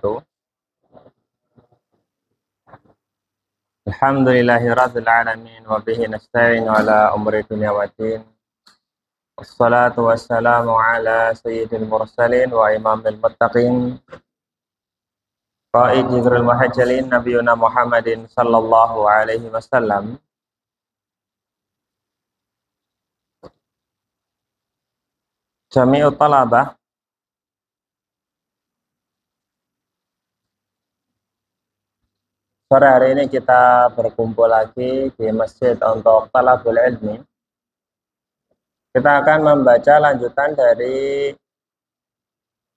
wabarakatuh. Alhamdulillahirabbil alamin wa bihi nasta'in ala umuri dunya waddin. Wassalatu wassalamu ala sayyidil mursalin wa imamil muttaqin. Qaid jibril muhajjalin nabiyuna Muhammadin sallallahu alaihi wasallam. Jami'ut talabah. Sore hari ini kita berkumpul lagi di masjid untuk talabul ilmi. Kita akan membaca lanjutan dari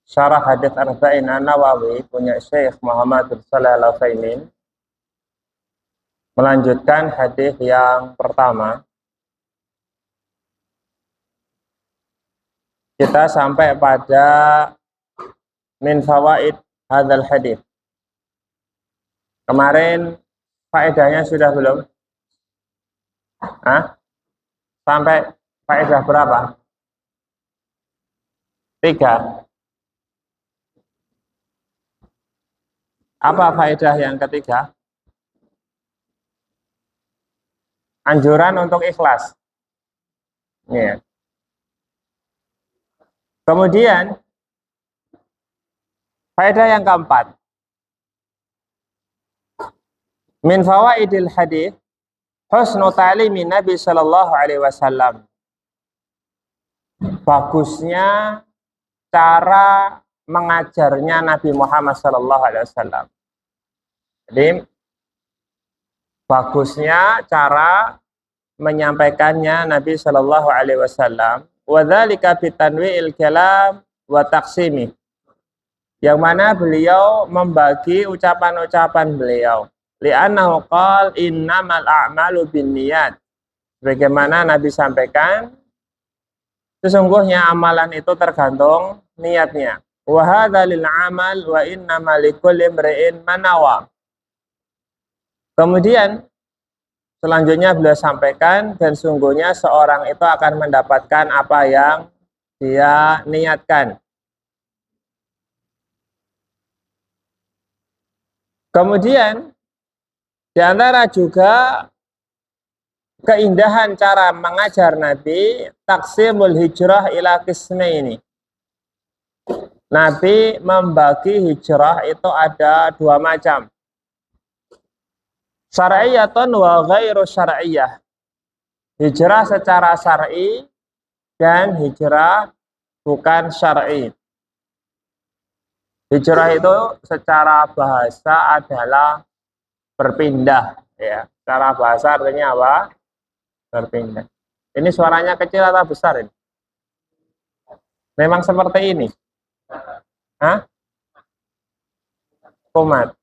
syarah hadits Arba'in An-Nawawi punya Syekh Muhammad bin Shalih Al-Utsaimin. Melanjutkan hadis yang pertama. Kita sampai pada min fawaid hadzal hadits. Kemarin faedahnya sudah belum? Sampai faedah berapa? 3. Apa faedah yang ketiga? Anjuran untuk ikhlas. Ya. Kemudian faedah yang keempat. Min fawaidil hadis husnu ta'limi Nabi sallallahu alaihi wasallam. Bagusnya cara mengajarnya Nabi Muhammad sallallahu alaihi wasallam. Jadi bagusnya cara menyampaikannya Nabi sallallahu alaihi wasallam, wa dzalika bitanwi'il kalam wa taqsimi. Yang mana beliau membagi ucapan-ucapan beliau. Li'annahu qala innamal a'malu binniyat. Bagaimana Nabi sampaikan, sesungguhnya amalan itu tergantung niatnya. Wa hadza lil amal wa innamal likulli imri'in ma nawa. Kemudian selanjutnya beliau sampaikan, dan sungguhnya seorang itu akan mendapatkan apa yang dia niatkan. Kemudian di antara juga keindahan cara mengajar Nabi, taqsimul hijrah ila qismaini. Nabi membagi hijrah itu ada 2 macam. Syar'iyyatun wa ghairu syar'iyyah. Hijrah secara syar'i dan hijrah bukan syar'i. Hijrah itu secara bahasa adalah berpindah, ya. Secara bahasa artinya apa? Berpindah. Ini suaranya kecil atau besar ini? Memang seperti ini. Kumat.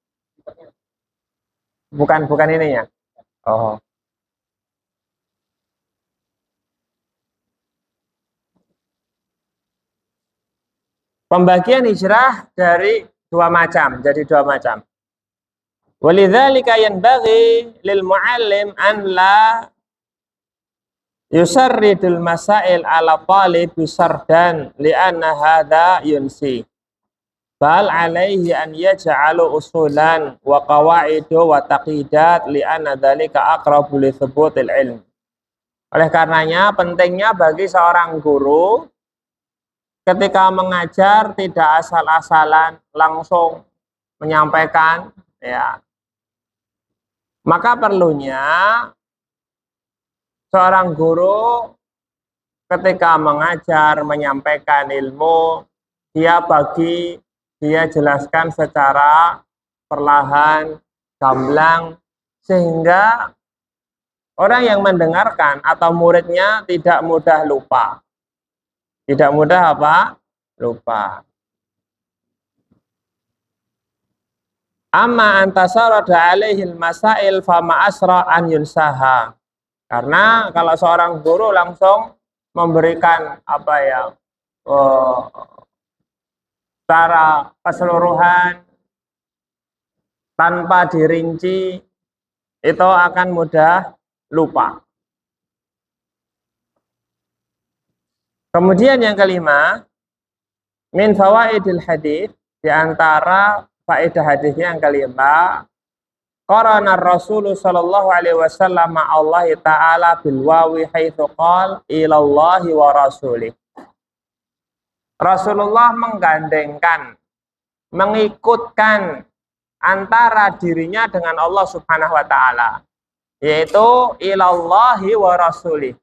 Bukan ininya. Oh. Pembagian hijrah dari 2 macam, jadi 2 macam. Walidzalika yanbaghi lil muallim an la yusarridul masail ala talib yusardan li'anna hadha yunsi. Bal alaihi an yaj'alu usulan wa qawaidu wa taqidat li'anna dzalika aqrabu li thubutil ilm. Oleh karenanya pentingnya bagi seorang guru ketika mengajar tidak asal-asalan langsung menyampaikan, ya. Maka perlunya seorang guru ketika mengajar, menyampaikan ilmu, dia jelaskan secara perlahan, gamblang, sehingga orang yang mendengarkan atau muridnya tidak mudah lupa. Tidak mudah apa? Lupa. Amma antasarada alaihil masail fama asra an yunsaha. Karena kalau seorang guru langsung memberikan secara keseluruhan tanpa dirinci, itu akan mudah lupa. Kemudian yang kelima, min fawaidil hadis, di antara faedah hadisnya yang kelima, qarana Rasul sallallahu alaihi wasallam Allah taala bil wawi haitsu qala ilallahi wa rasulih. Rasulullah menggandengkan, mengikutkan antara dirinya dengan Allah Subhanahu wa taala, yaitu ilallahi wa rasulih.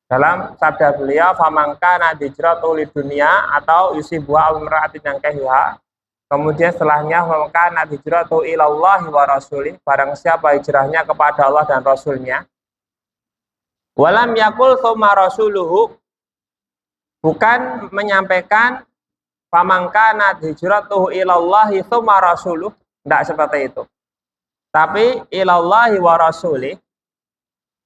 Dalam sabda beliau, faman kana hijratu lidunya atau yusibu amra'atin yang kahiha. Kemudian setelahnya, faman kana hijratu ilallahi wa rasulih, barang siapa hijrahnya kepada Allah dan Rasulnya. Walam yakul tsumma rasuluhu, bukan menyampaikan faman kana hijratuhu ilallahi tsumma rasuluh, tidak seperti itu. Tapi ilallahi wa rasulih,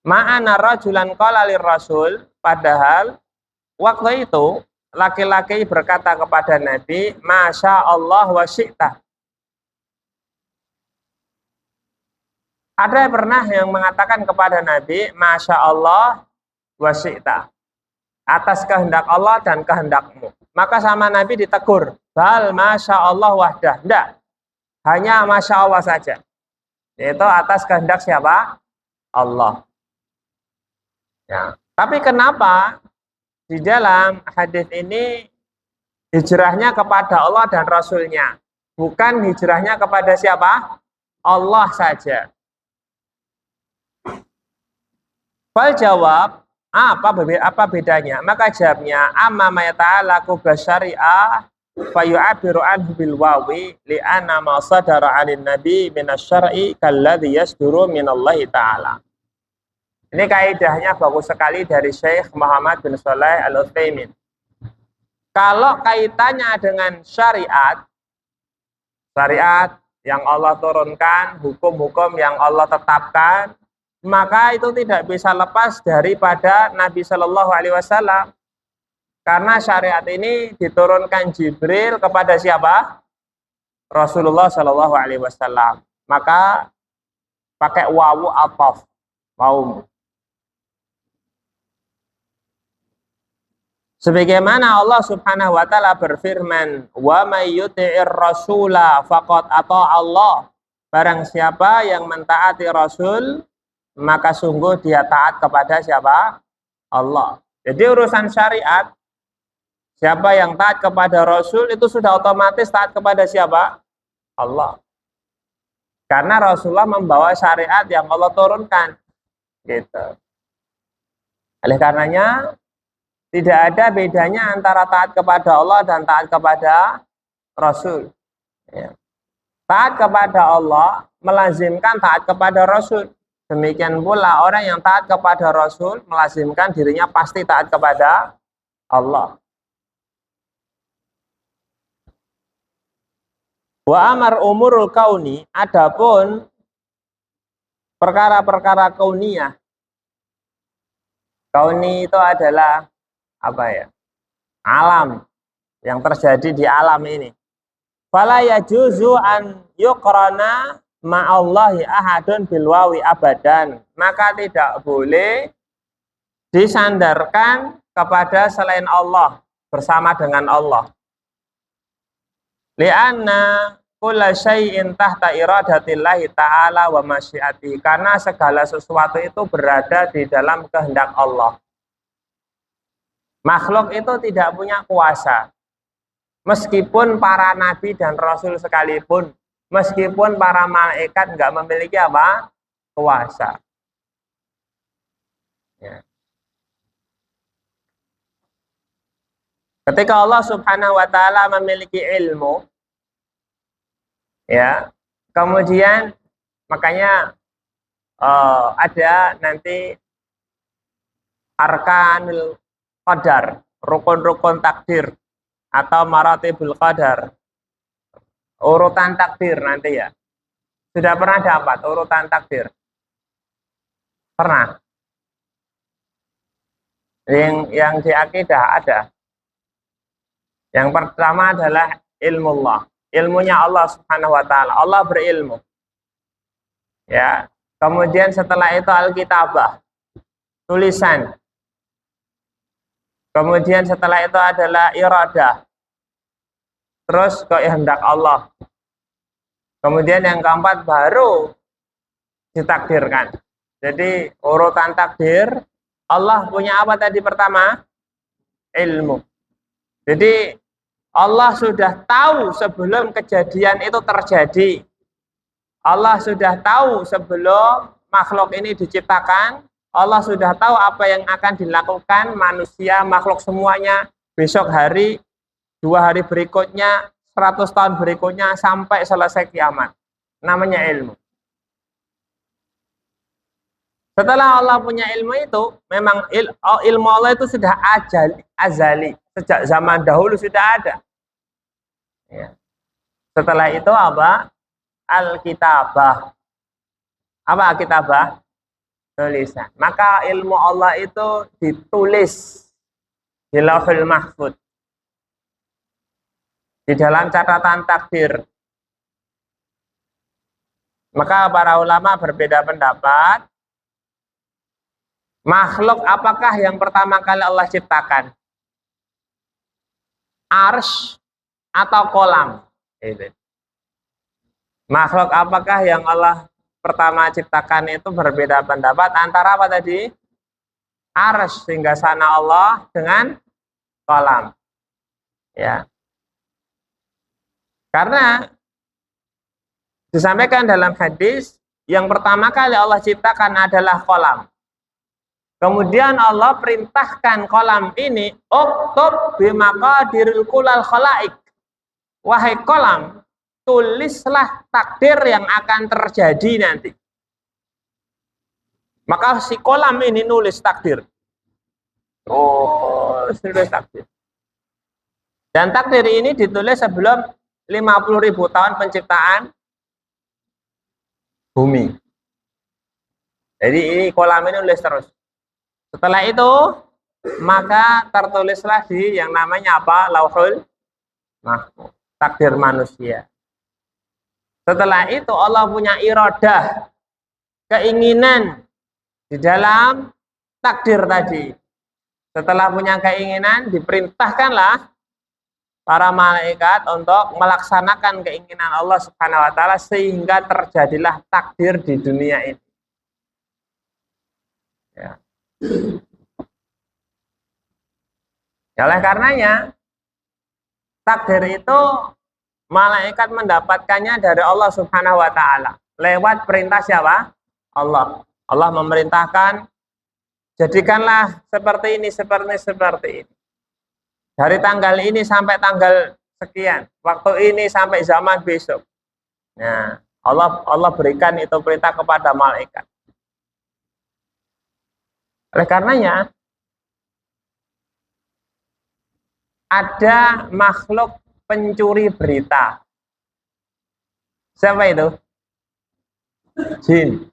ma'ana rajulan qala lirrasul, padahal waktu itu laki-laki berkata kepada Nabi, Masya Allah wa syi'ta. Ada pernah yang mengatakan kepada Nabi, Masya Allah wa syi'ta, atas kehendak Allah dan kehendakmu. Maka sama Nabi ditegur, bal Masya Allah wahdah. Tidak, hanya Masya Allah saja. Yaitu atas kehendak siapa? Allah. Ya. Tapi kenapa di dalam hadis ini hijrahnya kepada Allah dan Rasulnya, bukan hijrahnya kepada siapa? Allah saja. Fal jawab, apa bedanya? Maka jawabnya, amma ma yata'allaqu bisyari'ah fa yu'abbiru anhu bil wawi li'anna ma sadara 'anil nabi minasyar'i kalladzi yasduru minallahi ta'ala. Ini kaidahnya bagus sekali dari Syekh Muhammad bin Shalih Al-Utsaimin. Kalau kaitannya dengan syariat yang Allah turunkan, hukum-hukum yang Allah tetapkan, maka itu tidak bisa lepas daripada Nabi Shallallahu Alaihi Wasallam. Karena syariat ini diturunkan Jibril kepada siapa? Rasulullah Shallallahu Alaihi Wasallam. Maka pakai wawu ataf, wawu. Sebagaimana Allah Subhanahu wa taala berfirman, "Wa may yuti'ir rasula faqad ata'a Allah." Barang siapa yang mentaati Rasul, maka sungguh dia taat kepada siapa? Allah. Jadi urusan syariat, siapa yang taat kepada Rasul itu sudah otomatis taat kepada siapa? Allah. Karena Rasulullah membawa syariat yang Allah turunkan. Gitu. Oleh karenanya tidak ada bedanya antara taat kepada Allah dan taat kepada Rasul. Ya. Taat kepada Allah melazimkan taat kepada Rasul. Demikian pula orang yang taat kepada Rasul melazimkan dirinya pasti taat kepada Allah. Wa amar umurul kauni, adapun perkara-perkara kauniyah. Kauni itu adalah apa ya? Alam yang terjadi di alam ini. Fala yajuzu an yuqrana ma'allahi ahadun bil wawi abadan. Maka tidak boleh disandarkan kepada selain Allah bersama dengan Allah. Li'anna kulla syai'in tahta iradatillahi ta'ala wa masyiatihi. Karena segala sesuatu itu berada di dalam kehendak Allah. Makhluk itu tidak punya kuasa. Meskipun para nabi dan rasul sekalipun, meskipun para malaikat enggak memiliki apa? Kuasa. Ya. Ketika Allah Subhanahu wa taala memiliki ilmu, ya, kemudian makanya ada nanti arkanul qadar, rukun-rukun takdir atau maratibul qadar, urutan takdir nanti ya. Sudah pernah dapat urutan takdir? Pernah? Yang di akidah ada. Yang pertama adalah ilmu Allah. Ilmunya Allah Subhanahu wa taala. Allah berilmu. Ya. Kemudian setelah itu Alkitabah, tulisan. Kemudian setelah itu adalah iradah. Terus kehendak Allah, Kemudian yang keempat baru ditakdirkan. Jadi urutan takdir, Allah punya apa tadi pertama? Ilmu. Jadi Allah sudah tahu sebelum kejadian itu terjadi. Allah sudah tahu sebelum makhluk ini diciptakan. Allah sudah tahu apa yang akan dilakukan manusia, makhluk semuanya besok hari, 2 hari berikutnya, 100 tahun berikutnya, sampai selesai kiamat. Namanya ilmu. Setelah Allah punya ilmu itu, memang ilmu Allah itu sudah azali. Sejak zaman dahulu sudah ada. Ya. Setelah itu apa? Alkitabah. Apa alkitabah? Tulisan. Maka ilmu Allah itu ditulis di Lauhul Mahfuz, di dalam catatan takdir. Maka para ulama berbeda pendapat. Makhluk apakah yang pertama kali Allah ciptakan? Arsy atau kolam? Makhluk apakah yang Allah pertama ciptakan itu berbeda pendapat antara apa tadi? Arsy, sehingga sana Allah, dengan kolam. Ya. Karena disampaikan dalam hadis, yang pertama kali Allah ciptakan adalah kolam. Kemudian Allah perintahkan kolam ini, uktub bimaqadiril kulal khalaik. Wahai kolam, tulislah takdir yang akan terjadi nanti. Maka si kolam ini nulis takdir. Oh, nulis takdir. Dan takdir ini ditulis sebelum 50.000 tahun penciptaan bumi. Jadi ini kolam ini nulis terus. Setelah itu, maka tertulislah di yang namanya apa? Lauhul Mahfuz, takdir manusia. Setelah itu Allah punya iradah, keinginan di dalam takdir tadi. Setelah punya keinginan, diperintahkanlah para malaikat untuk melaksanakan keinginan Allah Subhanahu wa taala sehingga terjadilah takdir di dunia ini. Ya. Oleh karenanya, takdir itu malaikat mendapatkannya dari Allah Subhanahu wa taala lewat perintah siapa? Allah. Allah memerintahkan, jadikanlah seperti ini, seperti ini. Dari tanggal ini sampai tanggal sekian, waktu ini sampai zaman besok. Nah, Allah berikan itu perintah kepada malaikat. Oleh karenanya, ada makhluk pencuri berita. Siapa itu? Jin.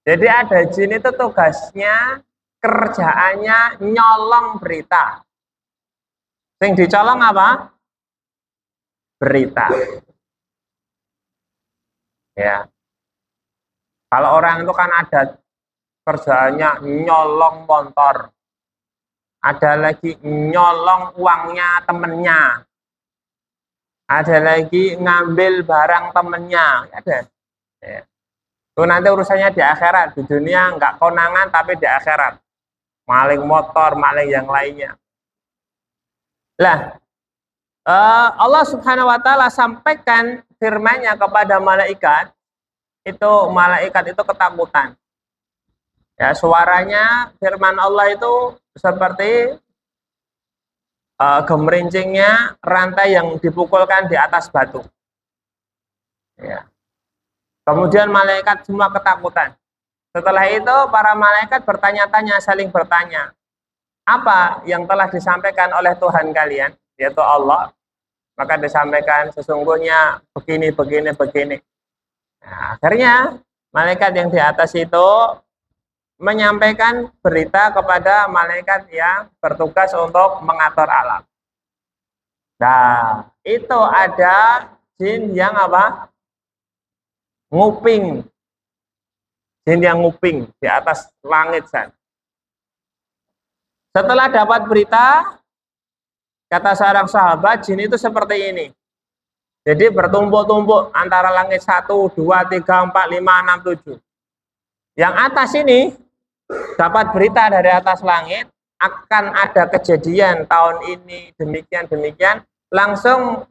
Jadi ada jin itu tugasnya, kerjaannya nyolong berita. Yang dicolong apa? Berita. Ya. Kalau orang itu kan ada kerjaannya nyolong motor. Ada lagi nyolong uangnya temennya. Ada lagi ngambil barang temennya. Ada. Ya. Itu nanti urusannya di akhirat. Di dunia enggak konangan, tapi di akhirat. Maling motor, maling yang lainnya. Lah, Allah Subhanahu wa taala sampaikan firman-Nya kepada malaikat. Malaikat itu ketakutan. Ya, suaranya firman Allah itu seperti gemerincingnya rantai yang dipukulkan di atas batu. Ya. Kemudian malaikat semua ketakutan. Setelah itu para malaikat bertanya-tanya, saling bertanya, apa yang telah disampaikan oleh Tuhan kalian, yaitu Allah. Maka disampaikan sesungguhnya begini. Nah, akhirnya malaikat yang di atas itu menyampaikan berita kepada malaikat yang bertugas untuk mengatur alam. Nah, itu ada jin yang apa? Nguping. Jin yang nguping di atas langit sana. Setelah dapat berita, kata seorang sahabat, jin itu seperti ini. Jadi bertumpuk-tumpuk antara langit 1, 2, 3, 4, 5, 6, 7. Yang atas ini dapat berita dari atas langit akan ada kejadian tahun ini demikian, langsung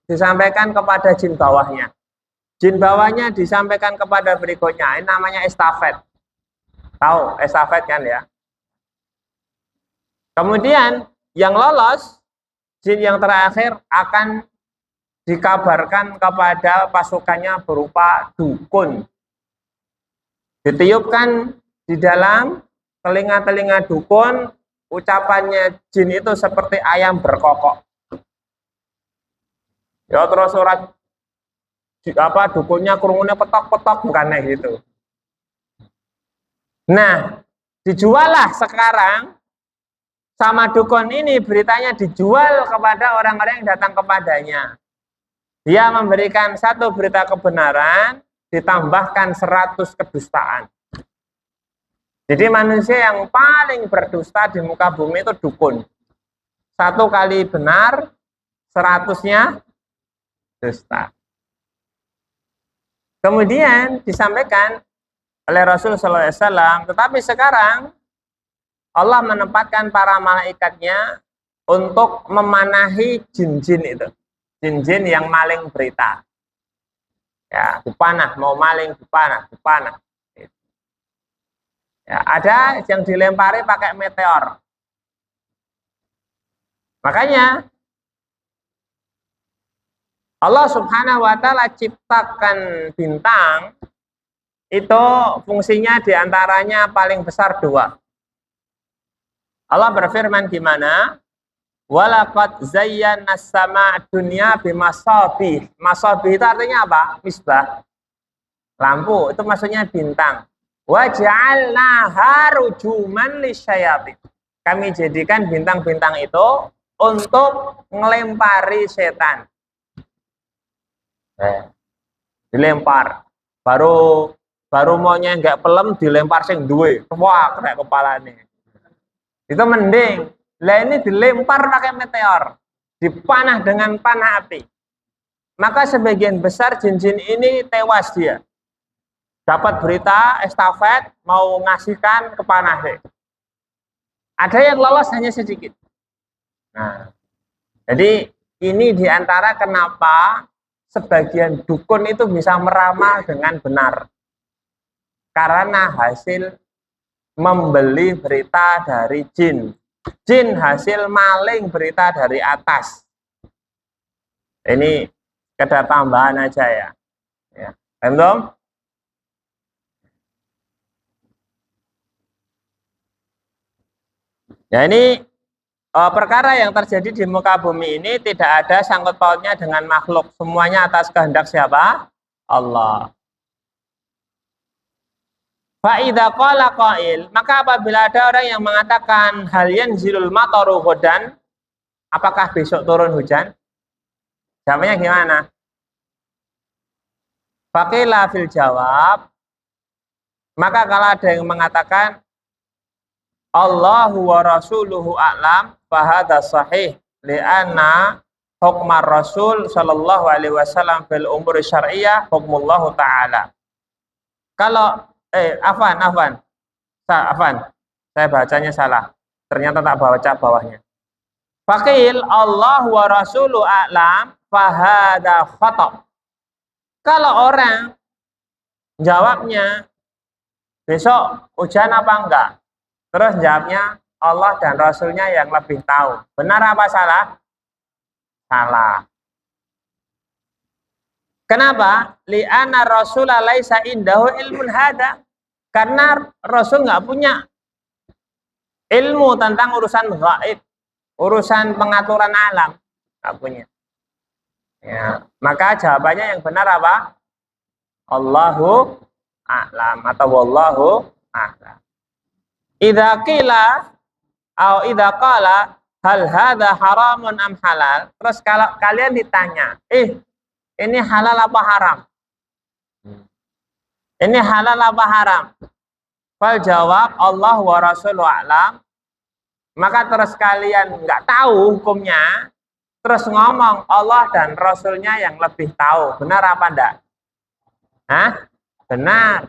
disampaikan kepada jin bawahnya. Jin bawahnya disampaikan kepada berikutnya. Ini namanya estafet. Tahu estafet kan ya? Kemudian yang lolos, jin yang terakhir akan dikabarkan kepada pasukannya berupa dukun. Ditiupkan di dalam telinga-telinga dukun, ucapannya jin itu seperti ayam berkokok. Ya terus surat dukunnya kerungunya petok-petok, bukan kayak gitu. Nah, dijuallah sekarang sama dukun ini, beritanya dijual kepada orang-orang yang datang kepadanya. Dia memberikan satu berita kebenaran, ditambahkan 100 kedustaan. Jadi manusia yang paling berdusta di muka bumi itu dukun. 1 kali benar, 100-nya dusta. Kemudian disampaikan oleh Rasul SAW, tetapi sekarang Allah menempatkan para malaikatnya untuk memanahi jin-jin itu. Jin-jin yang maling berita. Ya, dipanah, mau maling dipanah. Ya, ada yang dilempari pakai meteor. Makanya Allah Subhanahu wa Ta'ala ciptakan bintang itu fungsinya diantaranya paling besar 2. Allah berfirman gimana? Walaqad zayyana as-samaa'a dunya bimasabih. Masabih itu artinya apa? Misbah. Lampu, itu maksudnya bintang. Wa ja'alnaha rujuman lisyayatin. Kami jadikan bintang-bintang itu untuk ngelempari setan. Dilempar. Baru maunya enggak pelem dilempar sing duwe. Wah, kena kepalanya. Itu mending. Lah ini dilempar pakai meteor, dipanah dengan panah api. Maka sebagian besar jin-jin ini tewas dia. Dapat berita estafet mau ngasihkan ke panah. Ada yang lolos hanya sedikit. Nah, jadi ini diantara kenapa sebagian dukun itu bisa meramal dengan benar. Karena hasil membeli berita dari jin. Jin hasil maling berita dari atas. Ini kedar tambahan aja ya. Paham? Ya ini perkara yang terjadi di muka bumi ini tidak ada sangkut pautnya dengan makhluk. Semuanya atas kehendak siapa? Allah. Fa'idha qala qail, maka apabila ada orang yang mengatakan hal yanzilul mataru ghadan, apakah besok turun hujan? Jawabnya gimana? Faqila fil jawab, maka kalau ada yang mengatakan Allahu wa rasuluhu a'lam, fahadha sahih li'anna hukmar rasul sallallahu alaihi wasallam fil umur syar'iyyah hukmullahu ta'ala. Kalau Afwan. Saya bacanya salah. Ternyata tak baca bawahnya. Faqil Allah wa rasulu a'lam fahada khata'. Kalau orang jawabnya besok hujan apa enggak? Terus jawabnya Allah dan Rasulnya yang lebih tahu. Benar apa salah? Salah. Kenapa? Li'anna Rasulullah laisa indahu ilmun hada. Karena Rasul nggak punya ilmu tentang urusan gaib, urusan pengaturan alam, nggak punya. Ya, maka jawabannya yang benar apa? Allahu a'lam atau wallahu a'lam. Idza qila atau idza qala hal hadza haramun am halal? Terus kalau kalian ditanya, ini halal apa haram? Ini halal apa haram? Fal jawab Allah wa rasuluhu a'lam. Maka terus kalian nggak tahu hukumnya, terus ngomong Allah dan Rasulnya yang lebih tahu. Benar apa enggak? Hah? Benar.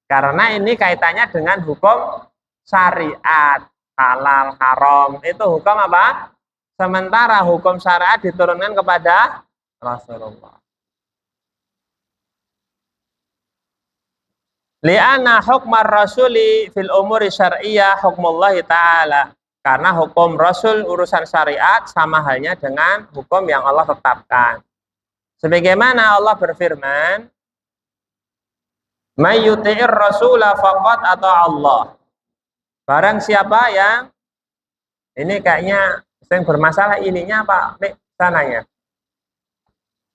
Karena ini kaitannya dengan hukum syariat, halal, haram. Itu hukum apa? Sementara hukum syariat diturunkan kepada Rasulullah. Li'anna hukmar rasuli fil umuri syar'iyyah hukmullahi ta'ala. Karena hukum Rasul urusan syariat sama halnya dengan hukum yang Allah tetapkan. Sebagaimana Allah berfirman, "May yuti'ir rasula faqad ata Allah." Barang siapa yang ini kayaknya yang bermasalah ininya Pak, nih sananya.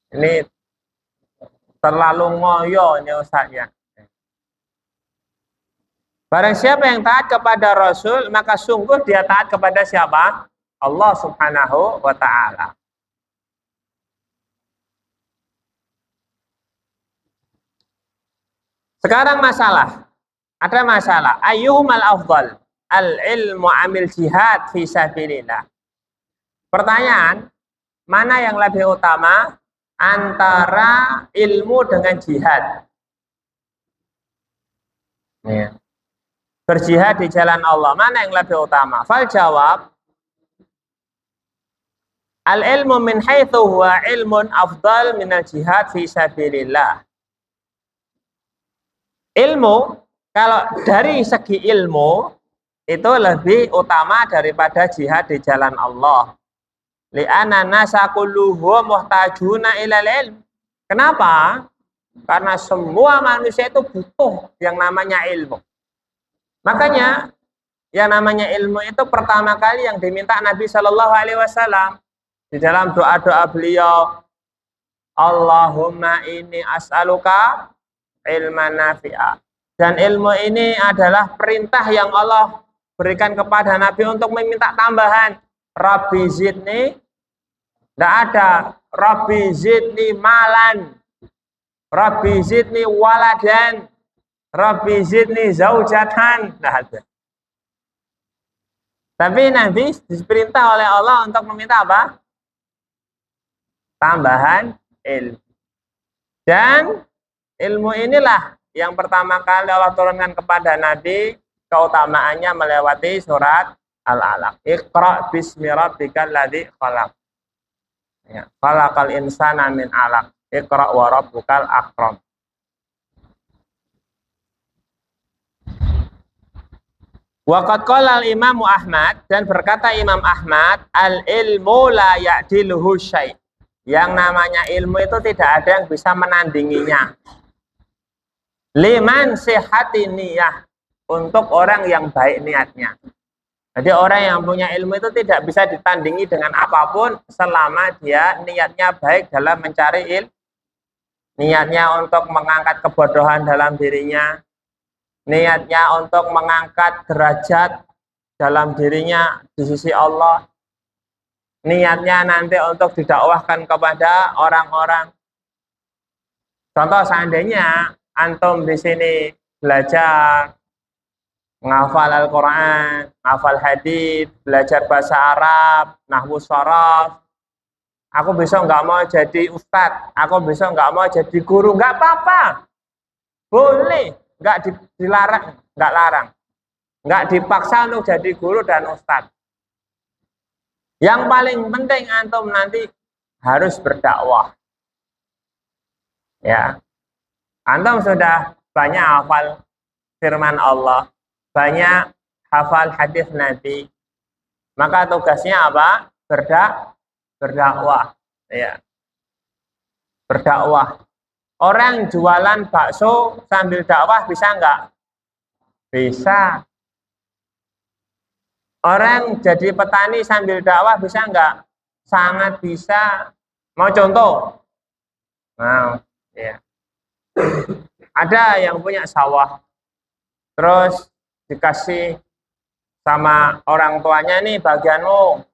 Ini terlalu ngoyo nih Ustaznya. Barang siapa yang taat kepada Rasul, maka sungguh dia taat kepada siapa? Allah Subhanahu wa ta'ala. Sekarang ada masalah. Ayyuhumal afdal, al-ilmu amil jihad fi sabilillah. Pertanyaan, mana yang lebih utama antara ilmu dengan jihad? Ya. Berjihad di jalan Allah, mana yang lebih utama? Fal jawab, al-ilmu min haitsu huwa ilmun afdal minal jihad fi sabilillah. Ilmu, kalau dari segi ilmu, itu lebih utama daripada jihad di jalan Allah. Li'anna nasa kulluhum muhtajuna ilal ilm. Kenapa? Karena semua manusia itu butuh yang namanya ilmu. Makanya yang namanya ilmu itu pertama kali yang diminta Nabi Shallallahu Alaihi Wasallam di dalam doa-doa beliau, Allahumma inni as'aluka ilman nafi'a. Dan ilmu ini adalah perintah yang Allah berikan kepada Nabi untuk meminta tambahan. Rabbi zidni, tidak ada. Rabbi zidni malan, Rabbi zidni waladan, Rabbi zidni zaujatan. Nah, ada. Tapi Nabi diperintah oleh Allah untuk meminta apa? Tambahan ilmu. Dan ilmu inilah yang pertama kali Allah turunkan kepada Nabi, keutamaannya melewati surat Al-Alaq. Iqra bismi rabbikal ladzi khalaq. Ya, khalaqal insana min 'alaq. Iqra wa rabbukal akram. Waqad qala al-Imam Ahmad, dan berkata Imam Ahmad, al-ilmu la ya'diluhu syai'. Yang namanya ilmu itu tidak ada yang bisa menandinginya. Liman sihhati niyah, untuk orang yang baik niatnya. Jadi orang yang punya ilmu itu tidak bisa ditandingi dengan apapun selama dia niatnya baik dalam mencari ilmu. Niatnya untuk mengangkat kebodohan dalam dirinya, niatnya untuk mengangkat derajat dalam dirinya di sisi Allah, niatnya nanti untuk didakwahkan kepada orang-orang. Contoh, seandainya antum di sini belajar menghafal Al-Quran, menghafal hadits, belajar bahasa Arab, nahwu sharaf. Aku besok nggak mau jadi ustadz, aku besok nggak mau jadi guru, nggak apa-apa, boleh, nggak dilarang, nggak larang, nggak dipaksa untuk jadi guru dan ustadz. Yang paling penting antum nanti harus berdakwah. Ya, antum sudah banyak hafal firman Allah, banyak hafal hadis Nabi, maka tugasnya apa? Berdakwah, ya. Berdakwah. Orang jualan bakso sambil dakwah bisa enggak? Bisa. Orang jadi petani sambil dakwah bisa enggak? Sangat bisa. Mau contoh? Nah, ya. Ada yang punya sawah, terus dikasih sama orang tuanya, nih bagianmu,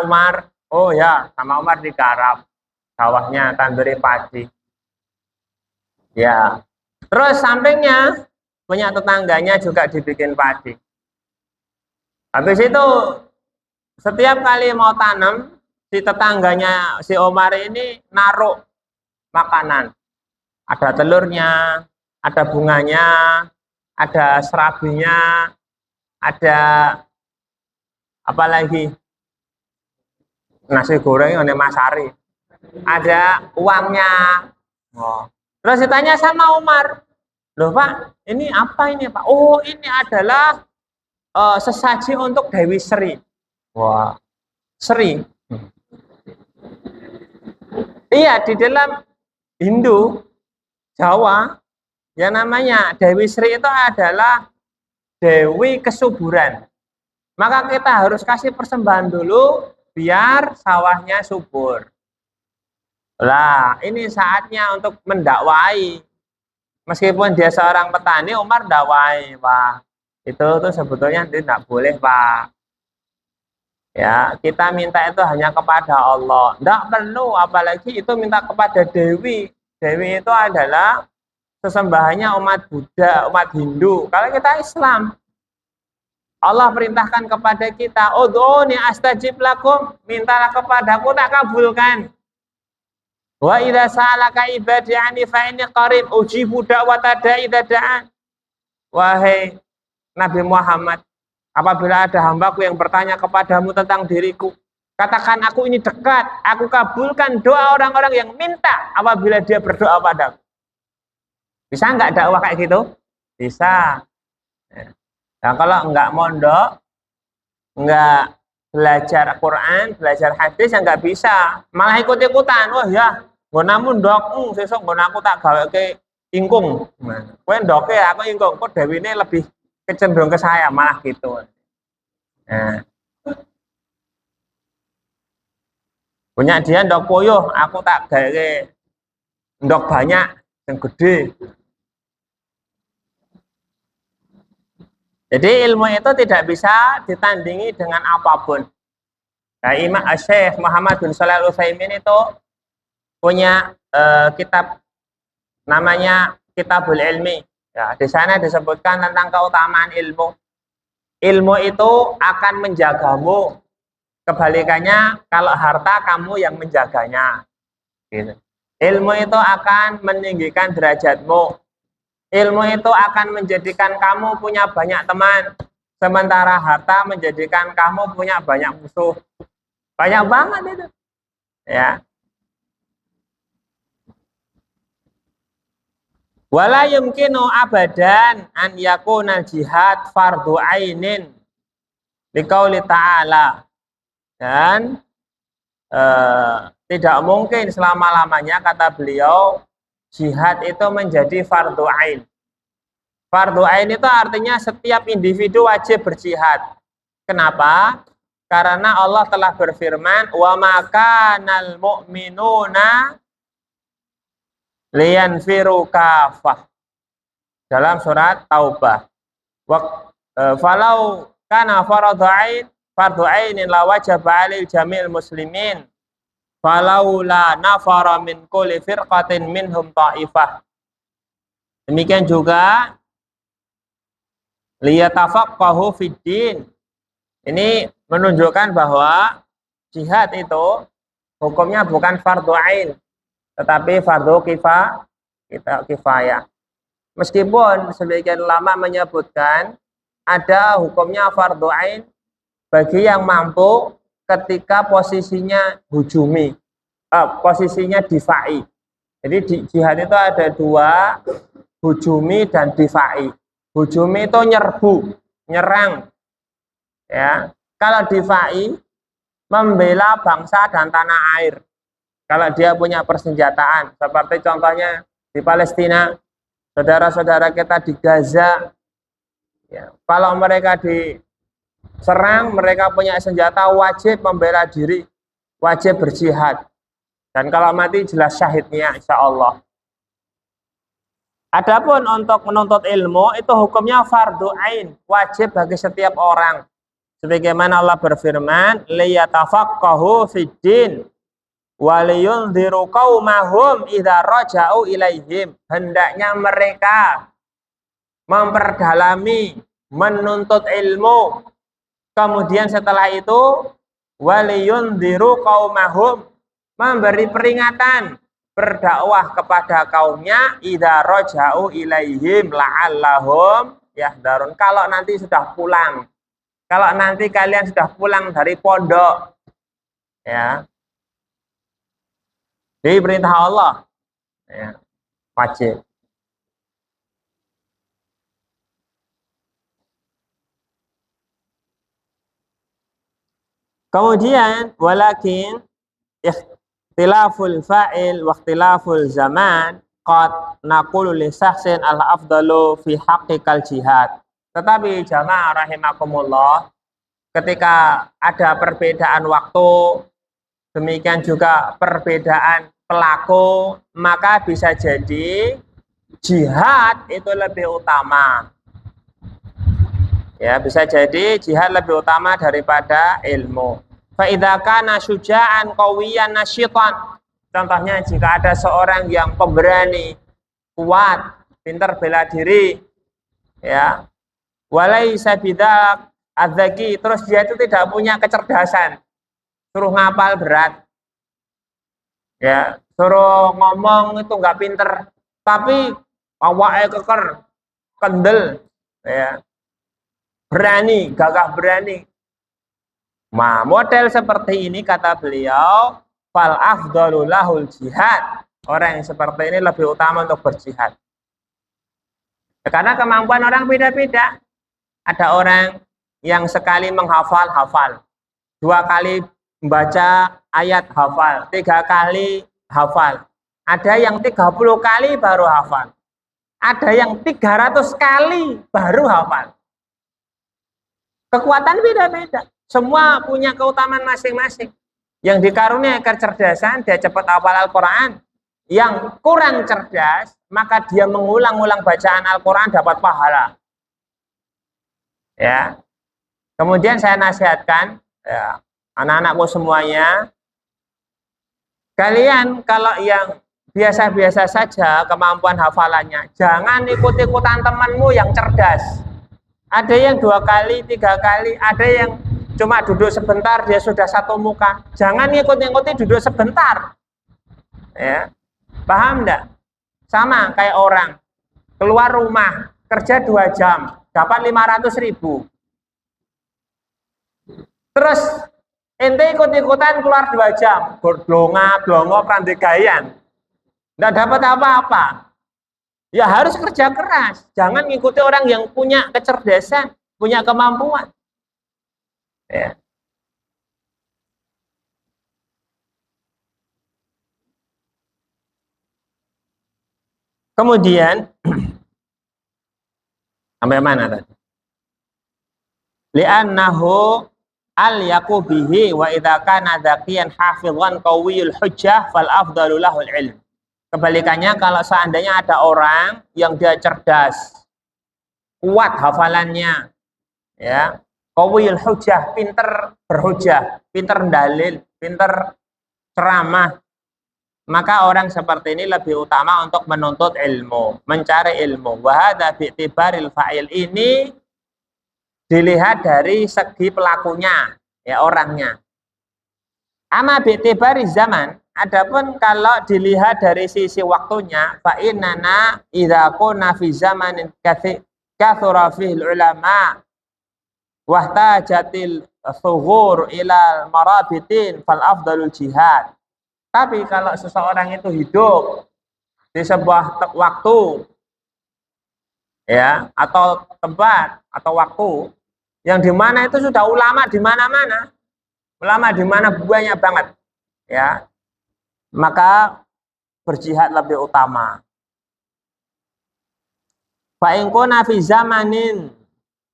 Umar. Oh ya, sama Umar digarap sawahnya, tanduri padi. Ya. Terus sampingnya punya tetangganya juga dibikin padi. Habis itu setiap kali mau tanam, si tetangganya si Umar ini naruh makanan. Ada telurnya, ada bunganya, ada serabinya, ada apa lagi? Nasi goreng oleh Mas Ari. Ada uangnya. Oh. Terus ditanya sama Umar, loh Pak, ini apa ini Pak? Oh, ini adalah sesaji untuk Dewi Sri. Wah, Sri. Iya, di dalam Hindu, Jawa, yang namanya Dewi Sri itu adalah Dewi kesuburan. Maka kita harus kasih persembahan dulu biar sawahnya subur. Lah, ini saatnya untuk mendakwai. Meskipun dia seorang petani, Umar dakwai, Pak. Itu tuh sebetulnya tidak boleh, Pak. Ya, kita minta itu hanya kepada Allah. Tidak perlu, apalagi itu minta kepada Dewi. Dewi itu adalah sesembahannya umat Buddha, umat Hindu. Kalau kita Islam, Allah perintahkan kepada kita, ud'uni astajib lakum, mintalah kepadaku tak kabulkan. Wa idza sa'alaka ibadi anni fa inni qarib ujibu da'wata da'i idza da'an. Wahai Nabi Muhammad, apabila ada hambaku yang bertanya kepadamu tentang diriku, katakan aku ini dekat, aku kabulkan doa orang-orang yang minta apabila dia berdoa padaku. Bisa enggak dakwah kayak gitu? Bisa. Nah, kalau enggak mondok, enggak belajar Quran, belajar hadis, ya enggak bisa. Malah ikut-ikutan. Wah ya, nggon namun ndok, sesuk nggon aku tak gaweke ingkung. Nah, kowe ndoke aku ingkung, kok dewine lebih kecenderung ke saya, malah gitu. Nah. Punya dia ndok poyo, aku tak gawe ndok banyak yang gede. Jadi ilmu itu tidak bisa ditandingi dengan apapun. Nah, Imam Syekh Muhammad bin Shalih Al-Utsaimin itu punya kitab namanya Kitabul Ilmi. Ya, di sana disebutkan tentang keutamaan ilmu. Ilmu itu akan menjagamu. Kebalikannya, kalau harta kamu yang menjaganya. Gitu. Ilmu itu akan meninggikan derajatmu. Ilmu itu akan menjadikan kamu punya banyak teman. Sementara harta menjadikan kamu punya banyak musuh. Banyak banget itu. Ya. Wala yumkinu abadan an yakuna jihad fardu ainin liqauli ta'ala. Dan tidak mungkin selama-lamanya, kata beliau, jihad itu menjadi fardu ain. Fardu ain itu artinya setiap individu wajib berjihad. Kenapa? Karena Allah telah berfirman, wa makanal mu'minuna liyanfiru kafah, dalam surat Taubah. Falau kana fardu ainin la wajaba 'alal jamil muslimin falaula nafara min kulli firqatin minhum ta'ifah. Demikian juga liyatafaqahu fiddin. Ini menunjukkan bahwa jihad itu hukumnya bukan fardu ain, tetapi fardu kifayah. Meskipun sebagian ulama menyebutkan ada hukumnya fardu ain bagi yang mampu ketika posisinya hujumi, posisinya difai. Jadi di jihad itu ada dua, hujumi dan difai. Hujumi itu nyerbu, nyerang. Ya, kalau difai membela bangsa dan tanah air. Kalau dia punya persenjataan, seperti contohnya di Palestina, saudara-saudara kita di Gaza, ya, kalau mereka diserang, mereka punya senjata, wajib membela diri, wajib berjihad. Dan kalau mati jelas syahidnya, insya Allah. Adapun untuk menuntut ilmu, itu hukumnya fardu ain, wajib bagi setiap orang. Sebagaimana Allah berfirman, liyatafaqahu fiddin waliyunziru qaumahum idza raja'u ilaihim. Hendaknya mereka memperdalami, menuntut ilmu. Kemudian setelah itu waliyundhiru qaumahum, memberi peringatan, berdakwah kepada kaumnya, idza raja'u ilaihim la'allahum yahdharun, kalau nanti sudah pulang, kalau nanti kalian sudah pulang dari pondok, ya, jadi perintah Allah, ya, wajib. Kemudian walakin ikhtilaful fa'il wa ikhtilaful zaman qad naqulu li sahsin al afdalu fi haqqikal jihad. Tetapi jamaah rahimakumullah, ketika ada perbedaan waktu, demikian juga perbedaan pelaku, maka bisa jadi jihad itu lebih utama. Ya, bisa jadi jihad lebih utama daripada ilmu. Fa idza kana syuja'an qawiyan nasyitan. Contohnya jika ada seorang yang pemberani, kuat, pintar bela diri, ya. Walaisa bidzak adzaki, terus dia itu tidak punya kecerdasan. Suruh ngapal berat. Ya, suruh ngomong itu enggak pinter, tapi awake keker, kendel, ya. Berani, gagah berani. Nah, model seperti ini kata beliau, fal afdalu lahul jihad. Orang yang seperti ini lebih utama untuk berjihad. Karena kemampuan orang beda-beda. Ada orang yang sekali menghafal, hafal. 2 kali membaca ayat, hafal. 3 kali hafal. Ada yang 30 kali baru hafal. Ada yang 300 kali baru hafal. Kekuatan beda-beda. Semua punya keutamaan masing-masing. Yang dikaruniai kecerdasan, dia cepat hafal Al-Quran. Yang kurang cerdas, maka dia mengulang-ulang bacaan Al-Quran dapat pahala. Ya. Kemudian saya nasihatkan, ya, anak-anakku semuanya, kalian kalau yang biasa-biasa saja kemampuan hafalannya, jangan ikut-ikutan temanmu yang cerdas. Ada yang 2 kali, 3 kali, ada yang cuma duduk sebentar dia sudah satu muka. Jangan ngikut-ngikuti duduk sebentar. Ya. Paham enggak? Sama kayak orang keluar rumah, kerja 2 jam, dapat 500.000. Terus ente ikut-ikutan keluar 2 jam, blongo prandegayan. Enggak dapat apa-apa. Ya harus kerja keras. Jangan ngikuti orang yang punya kecerdasan, punya kemampuan. Ya. Kemudian sampai mana tadi? Li'annahu al-yaqu bihi wa idza kana dzakiyan hafizan qawiyul hujjah fal afdalu lahul ilm. Kebalikannya, kalau seandainya ada orang yang dia cerdas, kuat hafalannya, ya, qawiyul hujjah, pinter berhujjah, pinter dalil, pinter ceramah, maka orang seperti ini lebih utama untuk menuntut ilmu, mencari ilmu. Wa hadza bi'tibaril fa'il, ini dilihat dari segi pelakunya, ya, orangnya. Ama bi'tibari zaman, adapun kalau dilihat dari sisi waktunya, fa innana idza kunna fi zamanin kathura fihil ulama wahtajatil thughur ila marabitin fal afdalul jihad. Tapi kalau seseorang itu hidup di sebuah waktu, ya, atau tempat atau waktu yang dimana itu sudah ulama di mana-mana, ulama di mana banyak banget, ya, maka berjihad lebih utama. Fa in kuna fi zamanin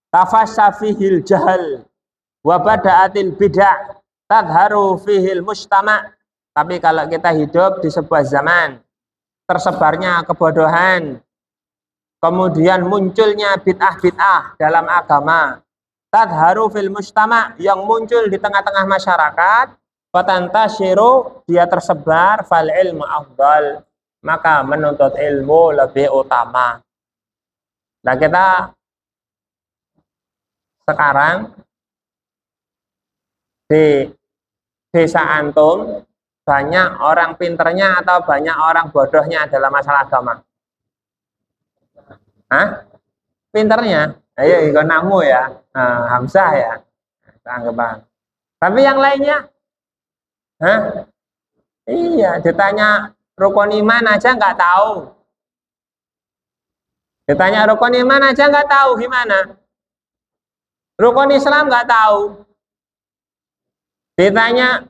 tafassa fihil jahal wa bada'atil bid'ah tadharu fihil mujtama'. Tapi kalau kita hidup di sebuah zaman tersebarnya kebodohan, kemudian munculnya bid'ah-bid'ah dalam agama, tadharu fil mujtama', yang muncul di tengah-tengah masyarakat, fatantashiru, dia tersebar, fal ilmu afdal, maka menuntut ilmu lebih utama. Nah, kita sekarang di desa antum banyak orang pinternya atau banyak orang bodohnya dalam masalah agama? Hah? Pinternya? Ayo ikut namu ya, Hamzah ya, tanggapan. Tapi yang lainnya? Hah? Iya, ditanya rukun iman aja nggak tahu. Ditanya rukun iman aja nggak tahu gimana. Rukun Islam nggak tahu. Ditanya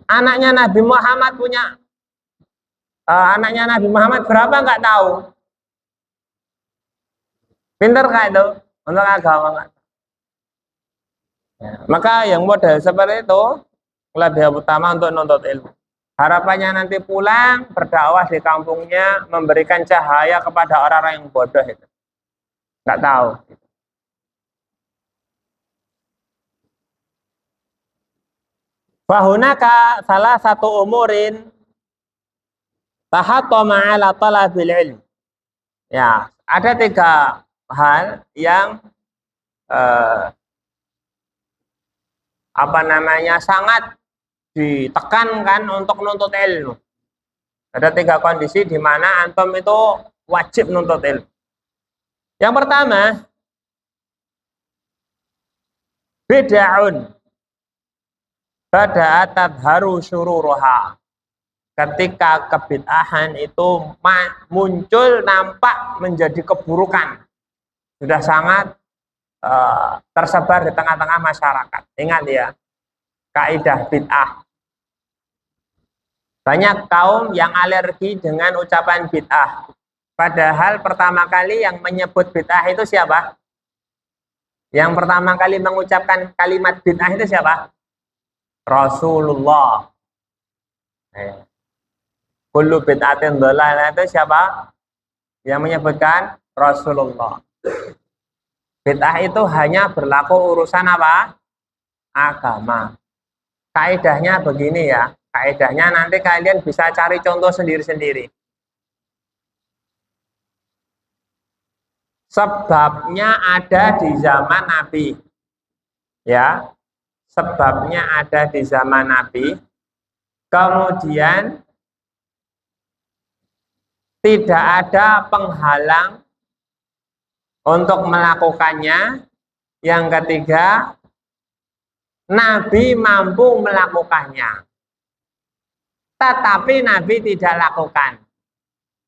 anaknya Nabi Muhammad punya anaknya Nabi Muhammad berapa nggak tahu. Pinter nggak itu untuk agama nggak? Ya, maka yang model seperti itu lebih utama untuk nuntut ilmu. Harapannya nanti pulang berdakwah di kampungnya, memberikan cahaya kepada orang-orang yang bodoh itu, nggak tahu. Fahunaka salah satu umurin tahattama ala talabil ilm. Ya, ada 3 hal yang sangat ditekankan untuk nuntut ilmu. Ada 3 kondisi di mana antum itu wajib nuntut ilmu. Yang pertama, bid'un bada'at tadharu syururuha. Ketika kebid'ahan itu muncul, nampak menjadi keburukan, sudah sangat tersebar di tengah-tengah masyarakat. Ingat ya, kaidah bid'ah. Banyak kaum yang alergi dengan ucapan bid'ah. Padahal pertama kali yang menyebut bid'ah itu siapa? Yang pertama kali mengucapkan kalimat bid'ah itu siapa? Rasulullah. Kullu bid'atin dhalalah itu siapa? Yang menyebutkan Rasulullah. Bid'ah itu hanya berlaku urusan apa? Agama. Kaidahnya begini ya. Kaidahnya nanti kalian bisa cari contoh sendiri-sendiri. Sebabnya ada di zaman Nabi. Ya. Sebabnya ada di zaman Nabi. Kemudian tidak ada penghalang untuk melakukannya. Yang ketiga, Nabi mampu melakukannya. Tetapi Nabi tidak lakukan.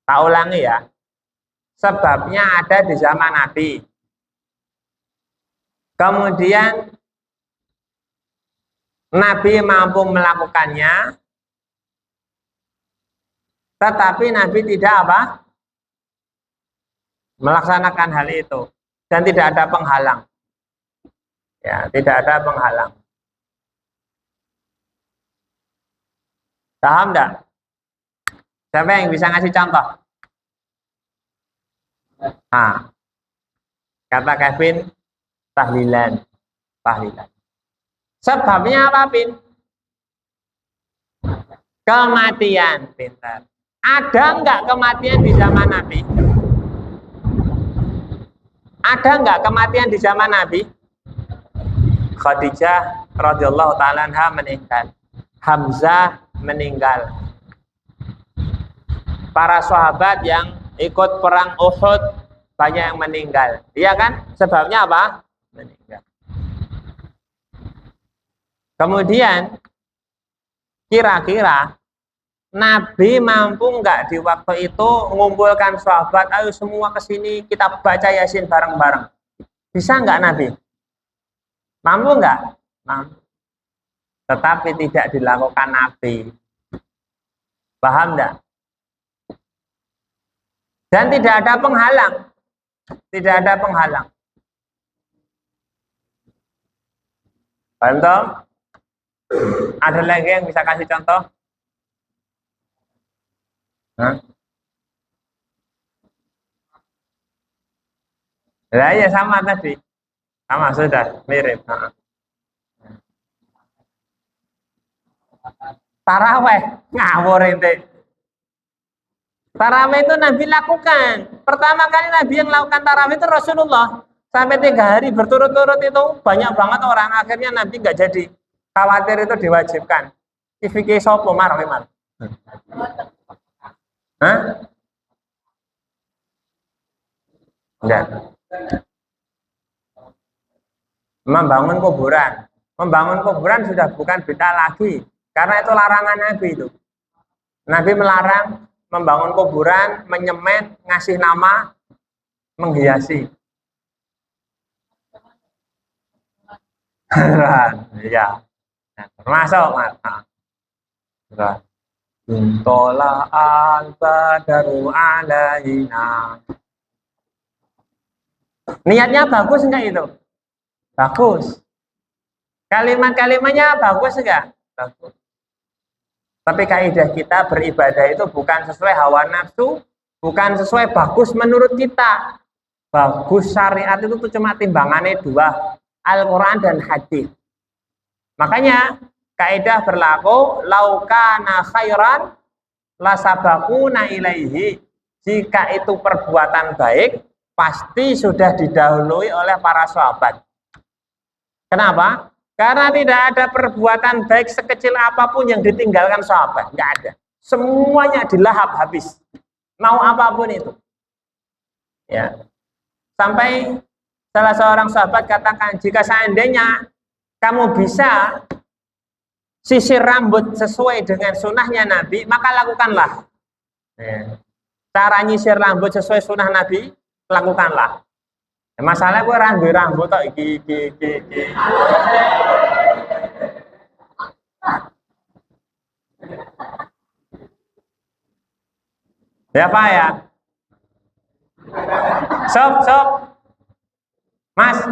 Tak ulangi ya. Sebabnya ada di zaman Nabi. Kemudian Nabi mampu melakukannya. Tetapi Nabi tidak apa? Melaksanakan hal itu. Dan tidak ada penghalang. Ya, tidak ada penghalang. Paham enggak? Siapa yang bisa ngasih contoh? Kata Kevin, tahlilan. Tahlilan. Sebabnya apa, Pin? Kematian. Pintar. Ada enggak kematian di zaman Nabi? Ada enggak kematian di zaman Nabi? Khadijah radhiyallahu ta'ala anha meninggal. Hamzah meninggal. Para sahabat yang ikut perang Uhud banyak yang meninggal. Iya kan? Sebabnya apa? Meninggal. Kemudian kira-kira Nabi mampu enggak di waktu itu mengumpulkan sahabat, ayo semua ke sini kita baca Yasin bareng-bareng. Bisa enggak Nabi? Mampu enggak? Mampu. Tetapi tidak dilakukan Nabi. Paham enggak? Dan tidak ada penghalang. Tidak ada penghalang. Bantu? Ada lagi yang bisa kasih contoh? Nah, ya sama tadi. Sama sudah, mirip. Taraweh, ngawur ente. Taraweh itu Nabi lakukan. Pertama kali Nabi yang lakukan taraweh itu Rasulullah. Sampai 3 hari berturut-turut itu banyak banget orang. Akhirnya Nabi nggak jadi. Khawatir itu diwajibkan. Ifiki sopo mar. Hah? Enggak. Membangun kuburan. Membangun kuburan sudah bukan bid'ah lagi. Karena itu larangan Nabi itu. Nabi melarang membangun kuburan, menyemet, ngasih nama, menghiasi. Ya. Termasuk Intola al-badaru alaina. Niatnya bagus enggak itu? Bagus. Kalimat-kalimatnya bagus enggak? Bagus. Tapi kaidah kita beribadah itu bukan sesuai hawa nafsu, bukan sesuai bagus menurut kita. Bagus syariat itu tuh cuma timbangannya dua, Al-Quran dan hadis. Makanya kaidah berlaku laukana khairan lasabaquna ilaihi. Jika itu perbuatan baik, pasti sudah didahului oleh para sahabat. Kenapa? Karena tidak ada perbuatan baik sekecil apapun yang ditinggalkan sahabat, nggak ada. Semuanya dilahap habis. Mau apapun itu. Ya. Sampai salah seorang sahabat katakan, jika seandainya kamu bisa sisir rambut sesuai dengan sunnahnya Nabi, maka lakukanlah. Ya. Cara nyisir rambut sesuai sunnah Nabi, lakukanlah. Masalah gue rambut tok iki. Ya Pak ya. Sob. Mas.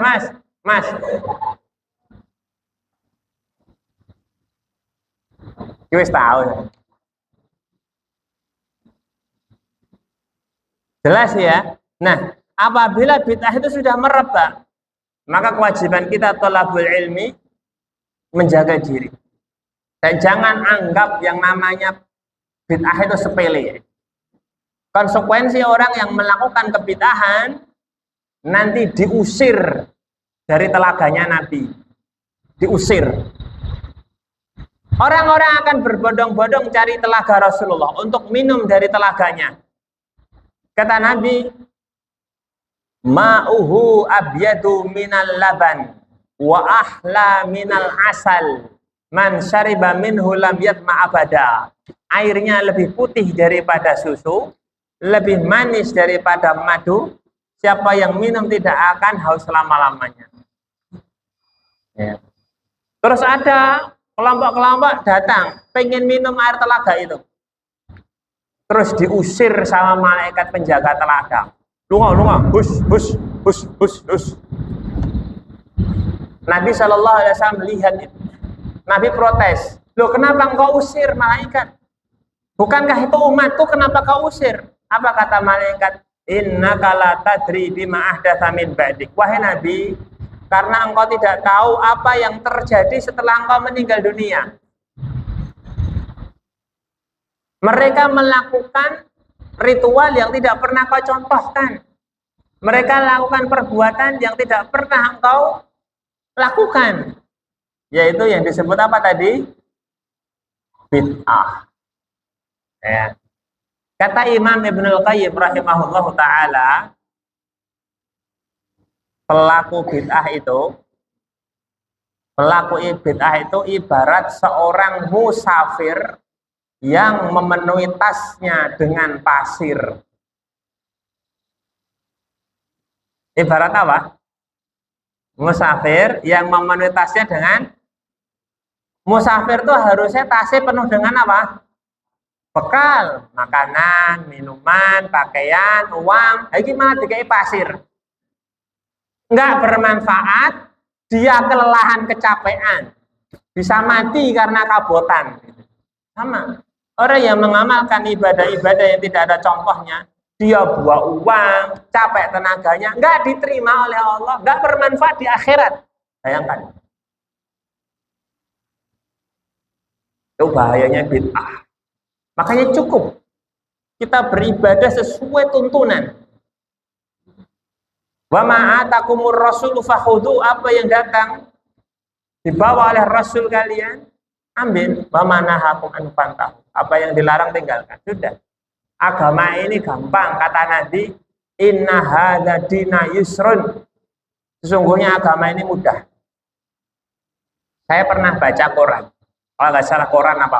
Wis tahu ya. Jelas ya. Nah, apabila bid'ah itu sudah merebak, maka kewajiban kita thalabul ilmi menjaga diri. Dan jangan anggap yang namanya bid'ah itu sepele. Konsekuensi orang yang melakukan kebid'ahan nanti diusir dari telaganya Nabi. Diusir. Orang-orang akan berbondong-bondong cari telaga Rasulullah untuk minum dari telaganya. Kata Nabi, ma'uhu abyadu minal laban wa ahla minal asal man syariba minhu lam yatma abada. Airnya lebih putih daripada susu, lebih manis daripada madu. Siapa yang minum tidak akan haus selama-lamanya. Ya. Terus ada kelompok-kelompok datang pengen minum air telaga itu. Terus diusir sama malaikat penjaga telaga. Lunga, hus. Nabi SAW melihat itu. Nabi protes. Loh, kenapa engkau usir malaikat? Bukankah itu umatku, kenapa kau usir? Apa kata malaikat? Innaka la tadri bima ahdatsa min ba'dik. Wahai Nabi, karena engkau tidak tahu apa yang terjadi setelah engkau meninggal dunia. Mereka melakukan ritual yang tidak pernah kau contohkan. Mereka lakukan perbuatan yang tidak pernah engkau lakukan. Yaitu yang disebut apa tadi? Bid'ah. Ya. Kata Imam Ibnul Qayyim rahimahullahu ta'ala, pelaku bid'ah itu ibarat seorang musafir yang memenuhi tasnya dengan pasir. Ibarat apa? Musafir yang memenuhi tasnya dengan, musafir itu harusnya tasnya penuh dengan apa? Bekal, makanan, minuman, pakaian, uang. Ini malah dikai pasir. Enggak bermanfaat, dia kelelahan, kecapean, bisa mati karena kabotan. Sama. Orang yang mengamalkan ibadah-ibadah yang tidak ada contohnya, dia buang uang, capek tenaganya, enggak diterima oleh Allah, enggak bermanfaat di akhirat. Bayangkan. Itu bahayanya bid'ah. Makanya cukup kita beribadah sesuai tuntunan. Wa ma atakumur rasulu fakhudhu, apa yang datang dibawa oleh Rasul kalian, ambil. Wa manahakum an fantahu. Apa yang dilarang tinggalkan. Sudah. Agama ini gampang, kata Nabi, inna hadza dina yusrun. Sesungguhnya agama ini mudah. Saya pernah baca Quran. Kalau nggak salah Quran apa?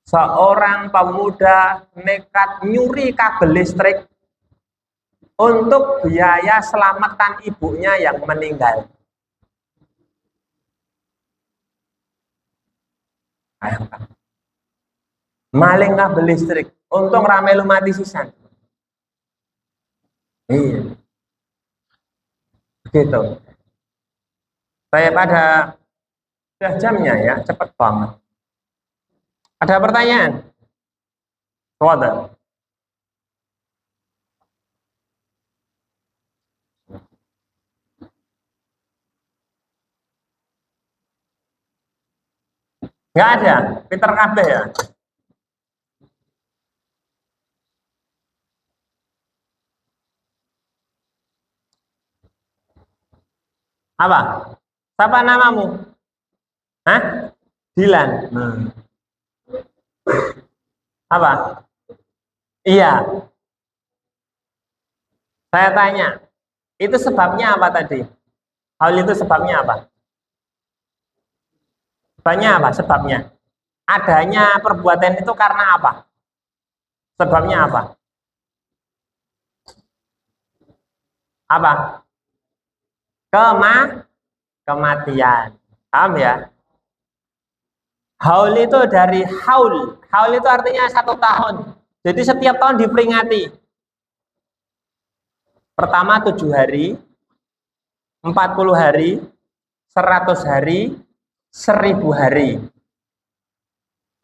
Seorang pemuda nekat nyuri kabel listrik untuk biaya selamatan ibunya yang meninggal. Ayo, maling kabel listrik, untung rame lu mati sisan. Iya, begitu. Saya pada sudah jamnya ya, cepat banget. Ada pertanyaan? Wadah. Nggak ada, Peter kabeh ya. Apa? Siapa namamu? Hah? Dilan. Apa? Iya. Saya tanya, itu sebabnya apa tadi? Hal itu sebabnya apa? Sebabnya apa? Sebabnya. Adanya perbuatan itu karena apa? Sebabnya apa? Apa? Kematian. Paham ya? Haul itu dari haul. Haul itu artinya 1 tahun. Jadi setiap tahun diperingati. Pertama 7 hari, 40 hari, 100 hari, 1000 hari.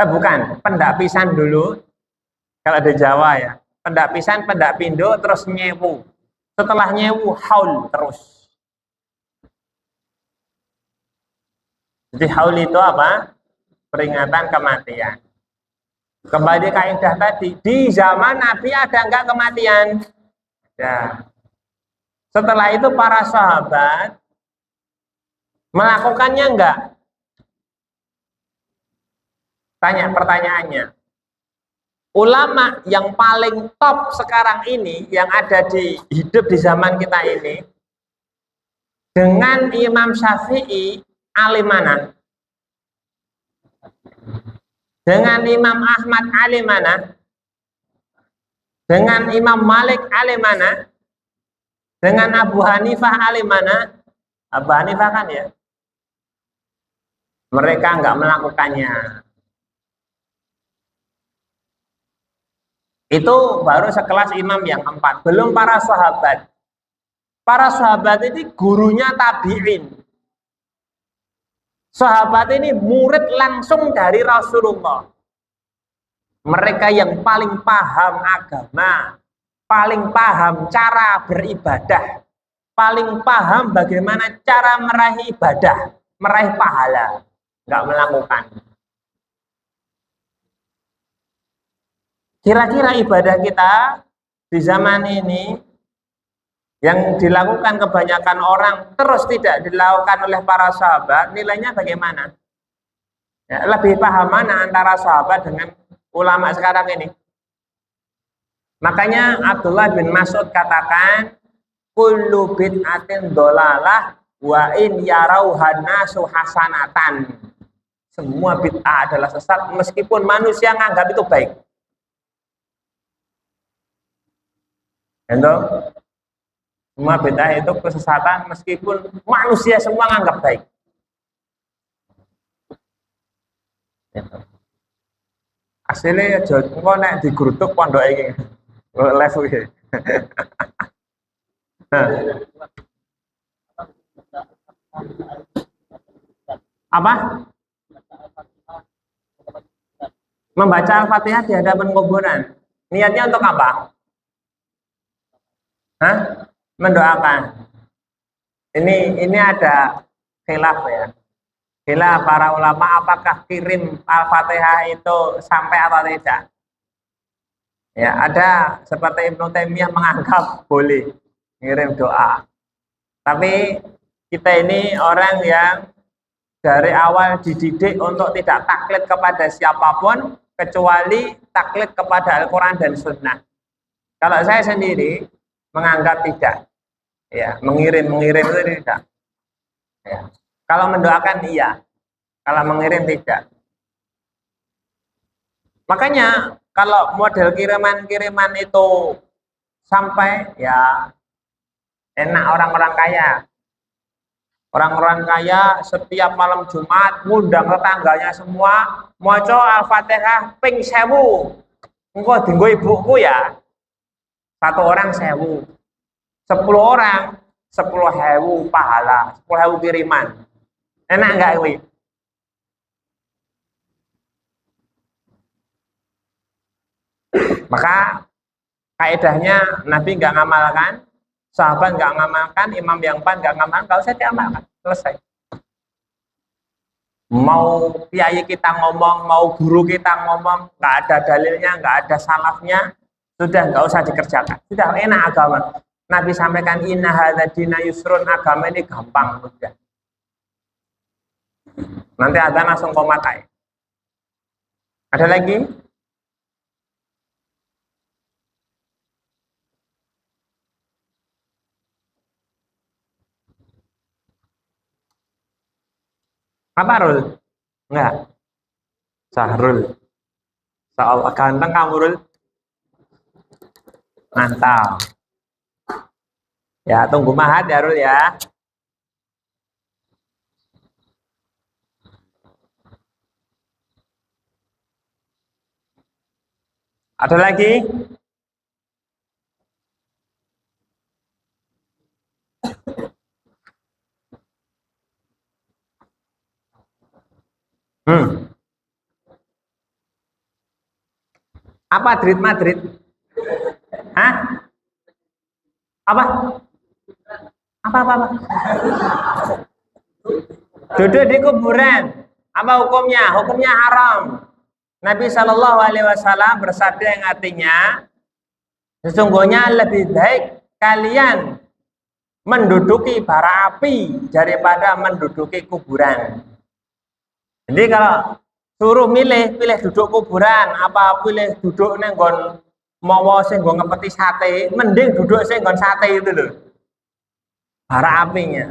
Bukan, pendak pisan dulu. Kalau di Jawa ya. Pendak pisan, pendak pindo, terus nyewu. Setelah nyewu, haul terus. Jadi haul itu apa? Peringatan kematian. Kembali kaidah tadi, di zaman Nabi ada enggak kematian? Ya. Setelah itu para sahabat melakukannya enggak? Tanya pertanyaannya. Ulama yang paling top sekarang ini, yang ada di hidup di zaman kita ini, dengan Imam Syafi'i, alim mana? Dengan Imam Ahmad, alim mana? Dengan Imam Malik, alim mana? Dengan Abu Hanifah, alim mana? Abu Hanifah kan ya? Mereka enggak melakukannya. Itu baru sekelas imam yang 4. Belum para sahabat. Para sahabat ini gurunya tabi'in. Sahabat ini murid langsung dari Rasulullah. Mereka yang paling paham agama, paling paham cara beribadah, paling paham bagaimana cara meraih ibadah, meraih pahala. Enggak melakukan. Kira-kira ibadah kita di zaman ini yang dilakukan kebanyakan orang terus tidak dilakukan oleh para sahabat, nilainya bagaimana? Ya, lebih paham mana antara sahabat dengan ulama sekarang ini? Makanya Abdullah bin Mas'ud katakan, kullu bid'atin dolalah wa in yarauhan nasu hasanatan. Semua bid'ah adalah sesat meskipun manusia menganggap itu baik. Entah, semua bid'ah itu kesesatan meskipun manusia semua menganggap baik. Hasilnya kok nek digrutuk pondok iki. Les iki. Apa? Membaca Al-Fatihah di hadapan kuburan. Niatnya untuk apa? Hah? Mendoakan. Ini ada khilaf ya. Khilaf para ulama apakah kirim Al-Fatihah itu sampai atau tidak. Ya, ada seperti Ibnu Taimiyah menganggap boleh ngirim doa. Tapi kita ini orang yang dari awal dididik untuk tidak taklid kepada siapapun kecuali taklid kepada Al-Quran dan Sunnah. Kalau saya sendiri menganggap tidak, ya, mengirim itu tidak. Ya. Kalau mendoakan iya, kalau mengirim tidak. Makanya kalau model kiriman itu sampai, ya enak orang-orang kaya. Orang-orang kaya setiap malam Jumat ngundang tetangganya semua maca Al-Fatihah ping 1000. Engko dienggo ibuku ya. Satu orang 1000. 10 orang 10.000 pahala, 10.000 kiriman. Enak enggak kuwi? Maka kaidahnya Nabi enggak ngamalkan, sahabat enggak ngamalkan, imam yang pan enggak ngamalkan, enggak usah diamalkan. Selesai. Mau kiai kita ngomong, mau guru kita ngomong, enggak ada dalilnya, enggak ada salafnya, sudah enggak usah dikerjakan. Sudah enak agama. Nabi sampaikan inna hadza dina yusrun, agama ini gampang mudah. Nanti ada langsung komatai. Ada lagi? Apa Rul? Enggak. Sahrul. Soal ganteng kamu Rul. Mantap. Ya, tunggu Mahat ya Rul ya. Ada lagi? Apa Madrid? Hah? Apa? Apa? Duduk di kuburan. Apa hukumnya? Hukumnya haram. Nabi Shallallahu Alaihi Wasallam bersabda yang artinya, sesungguhnya lebih baik kalian menduduki bara api daripada menduduki kuburan. Jadi kalau suruh pilih duduk kuburan, apa pilih duduk nenggon mawa sing nggon ngepeti sate, mending duduk sing nggon sate itu loh. Bara apinya.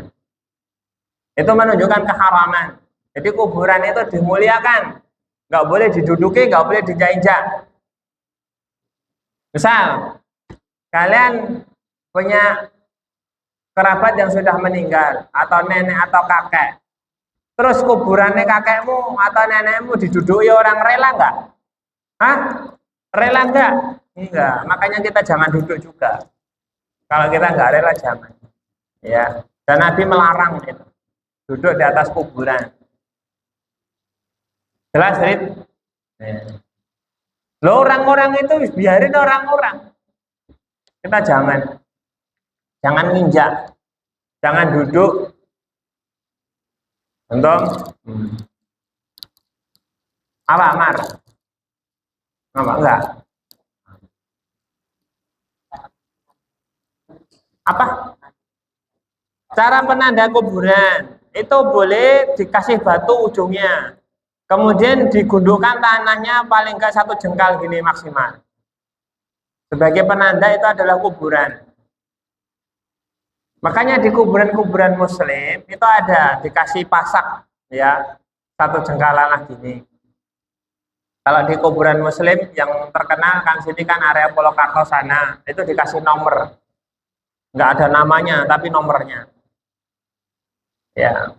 Itu menunjukkan keharaman. Jadi kuburan itu dimuliakan. Nggak boleh diduduki, nggak boleh dijak-injak. Misal, kalian punya kerabat yang sudah meninggal, atau nenek atau kakek. Terus kuburannya kakekmu atau nenekmu diduduki orang, rela nggak? Hah? Rela nggak? Enggak. Makanya kita jangan duduk juga. Kalau kita nggak rela, jangan. Ya. Dan Nabi melarang itu. Duduk di atas kuburan. Jelas, Rit? Ya. Loh, orang-orang itu biarin orang-orang. Kita jangan nginjak. Jangan duduk. Untung apa Mar? Apa enggak? Apa? Cara penanda kuburan itu boleh dikasih batu ujungnya, kemudian digundukkan tanahnya paling enggak 1 jengkal gini maksimal. Sebagai penanda itu adalah kuburan. Makanya di kuburan-kuburan Muslim itu ada dikasih pasak, ya, 1 jengkalan lah gini. Kalau di kuburan Muslim yang terkenal kan sini kan area Polokarto sana, itu dikasih nomor, nggak ada namanya tapi nomornya. Ya,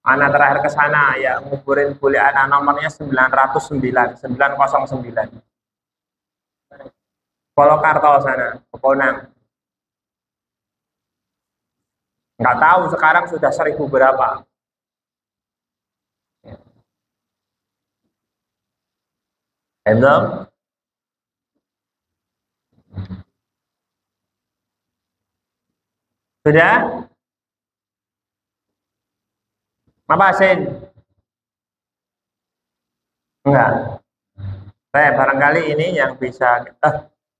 anak terakhir ke sana ya nguburin boleh anak nomornya 909, 909. Polokarto sana, Peponang. Nggak tahu sekarang sudah 1000 berapa. Entah? Sudah? Apa Sen? Enggak. Saya barangkali ini yang bisa.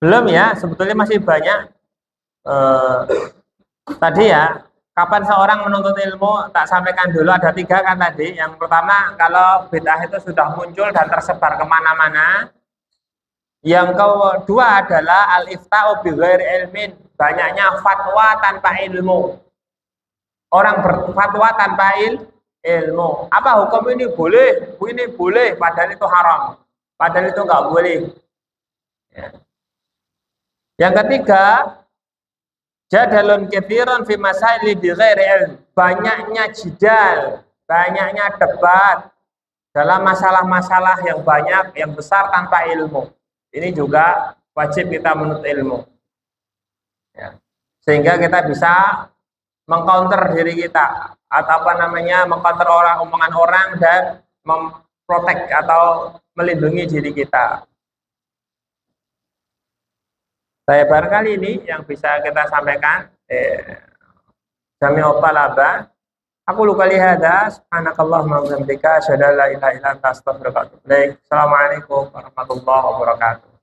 Belum ya, sebetulnya masih banyak. Tadi ya, kapan seorang menuntut ilmu? Tak sampaikan dulu ada 3 kan tadi. Yang pertama, kalau bid'ah itu sudah muncul dan tersebar kemana-mana. Yang kedua adalah al-ifta'u bi ghairi ilmin, banyaknya fatwa tanpa ilmu. Orang berfatwa tanpa ilmu. Apa hukum ini boleh, padahal itu haram. Padahal itu enggak boleh. Ya. Yang ketiga, jadalun katsiran fi masaili bi ghairi ilm. Banyaknya jidal, banyaknya debat dalam masalah-masalah yang banyak, yang besar tanpa ilmu. Ini juga wajib kita menuntut ilmu. Ya. Sehingga kita bisa mengcounter diri kita atau mengcounter omongan orang dan memprotek atau melindungi diri kita. Saya barangkali ini yang bisa kita sampaikan. Jami'ul talaba. Aku luka lihada. Subhanakallahumma wa bihamdika asyhadu an la ilaha illa anta astaghfiruka wa atubu ilaik. Assalamualaikum warahmatullahi wabarakatuh.